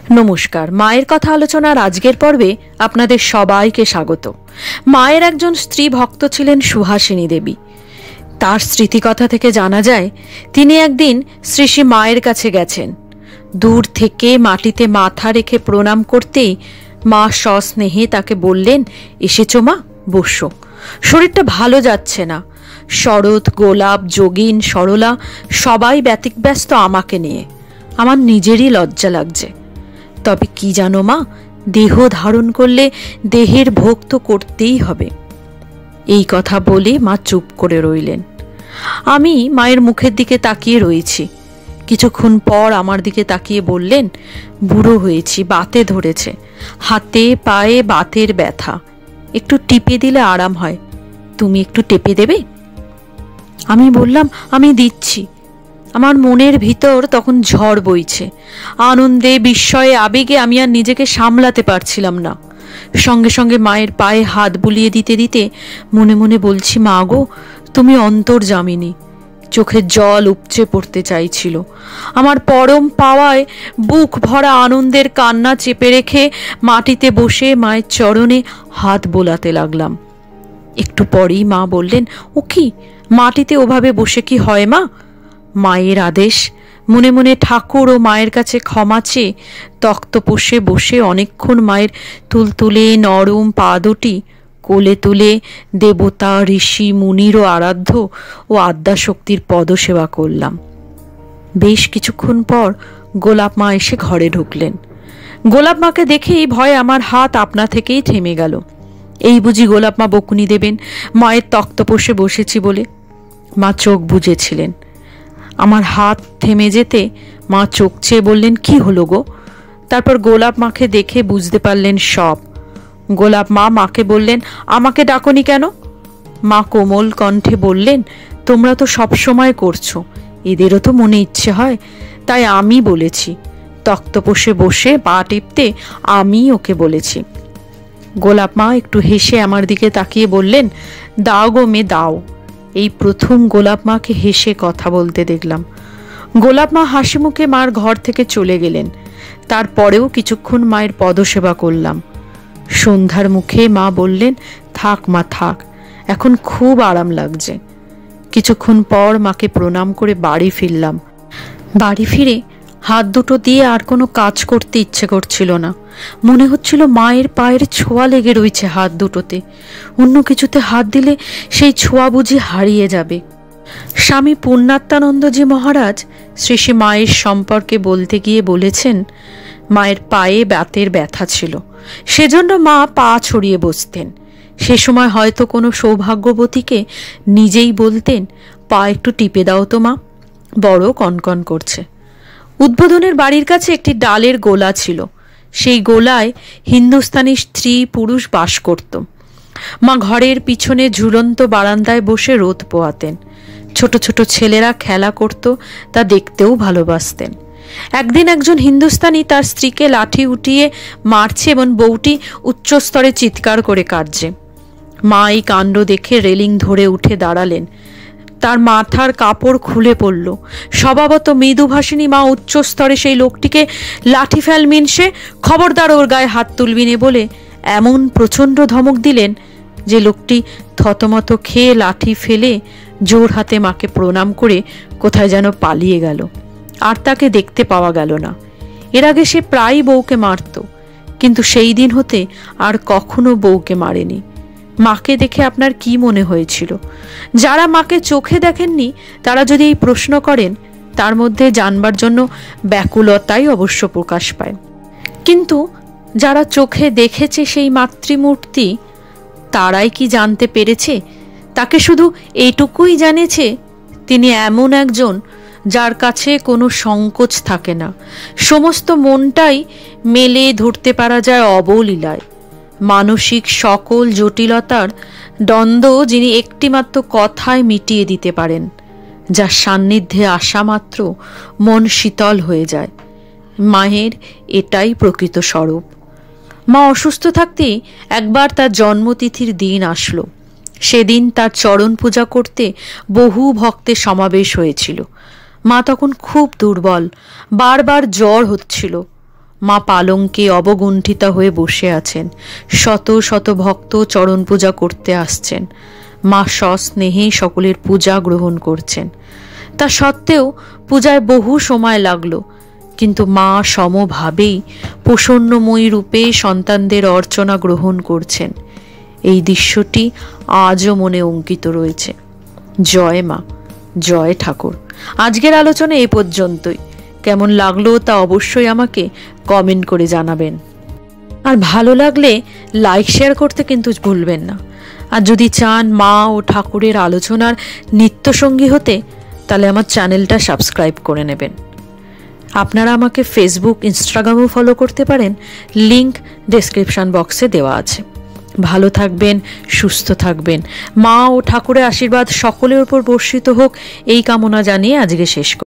নমস্কার, মায়ের কথা আলোচনার আজকের পর্বে আপনাদের সবাইকে স্বাগত। মায়ের একজন স্ত্রী ভক্ত ছিলেন সুহাসিনী দেবী। তার স্মৃতিকথা থেকে জানা যায় তিনি একদিন শ্রী শ্রী মায়ের কাছে গেছেন। দূর থেকে মাটিতে মাথা রেখে প্রণাম করতেই মা সস্নেহে তাকে বললেন, এসেছো মা, বসো, শরীরটা ভালো যাচ্ছে না। শরৎ, গোলাপ, যোগিন, সরলা সবাই ব্যতিব্যস্ত আমাকে নিয়ে। আমার নিজেরই লজ্জা লাগছে। তবে কি জানো মা, দেহ ধারণ করলে দেহের ভোগ তো করতেই হবে। এই কথা বলে মা চুপ করে রইলেন। আমি মায়ের মুখের দিকে তাকিয়ে রয়েছি। কিছুক্ষণ পর আমার দিকে তাকিয়ে বললেন, বুড়ো হয়েছি, বাতে ধরেছে, হাতে পায়ে বাতের ব্যথা, একটু টিপে দিলে আরাম হয়, তুমি একটু টেপে দেবে? আমি বললাম, আমি দিচ্ছি। আমার মনের ভিতর তখন ঝড় বইছে। আনন্দে, বিস্ময়ে, আবেগে আমি আর নিজেকে সামলাতে পারছিলাম না। সঙ্গে সঙ্গে মায়ের পায়ে হাত বুলিয়ে দিতে দিতে মনে মনে বলছি, মা গো, তুমি অন্তর্যামিনী। চোখের জল উপচে পড়তে চাইছিল। আমার পরম পাওয়ায় বুক ভরা আনন্দের কান্না চেপে রেখে মাটিতে বসে মায়ের চরণে হাত বোলাতে লাগলাম। একটু পরেই মা বললেন, ও কি, মাটিতে ওভাবে বসে কি হয় মা? মায়ের আদেশ। মনে মনে ঠাকুর ও মায়ের কাছে ক্ষমা চেয়ে তক্তপোষে বসে অনেকক্ষণ মায়ের তুলতুলে নরম পা দুটি কোলে তুলে দেবতা, ঋষি, মুনিরও আরাধ্য ও আদ্যাশক্তির পদসেবা করলাম। বেশ কিছুক্ষণ পর গোলাপ মা এসে ঘরে ঢুকলেন। গোলাপ মাকে দেখেই ভয়ে আমার হাত আপনা থেকেই থেমে গেল। এই বুঝি গোলাপ মা বকুনি দেবেন মায়ের তক্তপোষে বসেছি বলে। মা চোখ বুজেছিলেন। আমার হাত থেমে যেতে মা চোখ চেয়ে বললেন, কি হলো গো? তারপর গোলাপ মাকে দেখে বুঝতে পারলেন সব। গোলাপ মা মাকে বললেন, আমাকে ডাকনি কেন? মা কোমল কণ্ঠে বললেন, তোমরা তো সব সময় করছো, এদেরও তো মনে ইচ্ছে হয়, তাই আমি বলেছি। তক্তপোষে বসে পা টিপতে আমি ওকে বলেছি। গোলাপ মা একটু হেসে আমার দিকে তাকিয়ে বললেন, দাও গো মেয়ে, দাও। এই প্রথম গোলাপ মাকে হেসে কথা বলতে দেখলাম। গোলাপ মা হাসি মুখে মার ঘর থেকে চলে গেলেন। তারপরেও কিছুক্ষণ মায়ের পদসেবা করলাম। সন্ধ্যার মুখে মা বললেন, থাক মা, থাক, এখন খুব আরাম লাগছে। কিছুক্ষণ পর মাকে প্রণাম করে বাড়ি ফিরলাম। বাড়ি ফিরে হাত দুটো দিয়ে আর কোনো কাজ করতে ইচ্ছে করছিল না। মনে হচ্ছিল মায়ের পায়ের ছোঁয়া লেগে রয়েছে হাত দুটোতে। অন্য কিছুতে হাত দিলে সেই ছোঁয়া বুঝি হারিয়ে যাবে। স্বামী পূর্ণাত্মানন্দজি মহারাজ শ্রী শ্রী মায়ের সম্পর্কে বলতে গিয়ে বলেছেন, মায়ের পায়ে বাতের ব্যথা ছিল, সেজন্য মা পা ছড়িয়ে বসতেন। সে সময় হয়তো কোনো সৌভাগ্যবতীকে নিজেই বলতেন, পা একটু টিপে দাও তো মা, বড় কনকন করছে। উদ্বোধনের বাড়ির কাছে একটি ডালের গোলা ছিল। সেই গোলায় হিন্দুস্তানি স্ত্রী পুরুষ বাস করত। মা ঘরের পিছনে ঝুলন্ত বারান্দায় বসে রোদ পোয়াতেন। ছোট ছোট ছেলেরা খেলা করত, তা দেখতেও ভালোবাসতেন। একদিন একজন হিন্দুস্তানি তার স্ত্রীকে লাঠি উঠিয়ে মারছে এবং বউটি উচ্চস্তরে চিৎকার করে কাঁদছে। মা এই কাণ্ড দেখে রেলিং ধরে উঠে দাঁড়ালেন। তার মাথার কাপড় খুলে পড়ল। স্বভাবত মৃদুভাষিনী মা উচ্চস্তরে সেই লোকটিকে লাঠি ফেল মিনসে, খবরদার ওর গায়ে হাত তুলবি নে বলে এমন প্রচণ্ড ধমক দিলেন যে লোকটি থতমত খেয়ে লাঠি ফেলে জোর হাতে মাকে প্রণাম করে কোথায় যেন পালিয়ে গেল। আর তাকে দেখতে পাওয়া গেল না। এর আগে সে প্রায়ই বউকে মারত, কিন্তু সেই দিন হতে আর কখনো বউকে মারেনি। মাকে দেখে আপনার কি মনে হয়েছিল? যারা মাকে চোখে দেখেননি তারা যদি এই প্রশ্ন করেন, তার মধ্যে জানবার জন্য ব্যাকুলতাই অবশ্য প্রকাশ পায়। কিন্তু যারা চোখে দেখেছে সেই মাতৃমূর্তি, তারাই কি জানতে পেরেছে? তাকে শুধু এইটুকুই জানেছে, তিনি এমন একজন যার কাছে কোনো সংকোচ থাকে না। সমস্ত মনটাই মেলে ধরতে পারা যায় অবলীলায়। মানসিক সকল জটিলতার দ্বন্দ্ব যিনি একটিমাত্র কথায় মিটিয়ে দিতে পারেন, যার সান্নিধ্যে আসা মাত্র মন শীতল হয়ে যায়। মায়ের এটাই প্রকৃত স্বরূপ। মা অসুস্থ থাকতেই একবার তার জন্মতিথির দিন আসলো। সেদিন তার চরণ পূজা করতে বহু ভক্তের সমাবেশ হয়েছিল। মা তখন খুব দুর্বল, বারবার জ্বর হচ্ছিল। মা পালঙ্কে অবগুণ্ঠিতা হয়ে বসে আছেন। শত শত ভক্ত চরণ পূজা করতে আসছেন। মা সস্নেহে সকলের পূজা গ্রহণ করছেন। তা সত্ত্বেও পূজায় বহু সময় লাগলো, কিন্তু মা সমভাবেই প্রসন্নময়ী রূপে সন্তানদের অর্চনা গ্রহণ করছেন। এই দৃশ্যটি আজও মনে অঙ্কিত রয়েছে। জয় মা, জয় ঠাকুর। আজকের আলোচনা এ পর্যন্তই। কেমন লাগলো তা অবশ্যই আমাকে কমেন্ট করে জানাবেন। আর ভালো লাগলে লাইক শেয়ার করতে কিন্তু ভুলবেন না। আর যদি চান মা ও ঠাকুরের আলোচনার নিত্যসঙ্গী হতে, তাহলে আমার চ্যানেলটা সাবস্ক্রাইব করে নেবেন। আপনারা আমাকে ফেসবুক, ইনস্টাগ্রামও ফলো করতে পারেন। লিংক ডেসক্রিপশন বক্সে দেওয়া আছে। ভালো থাকবেন, সুস্থ থাকবেন। মা ও ঠাকুরের আশীর্বাদ সকলের উপর বর্ষিত হোক, এই কামনা জানিয়ে আজকে শেষ করি।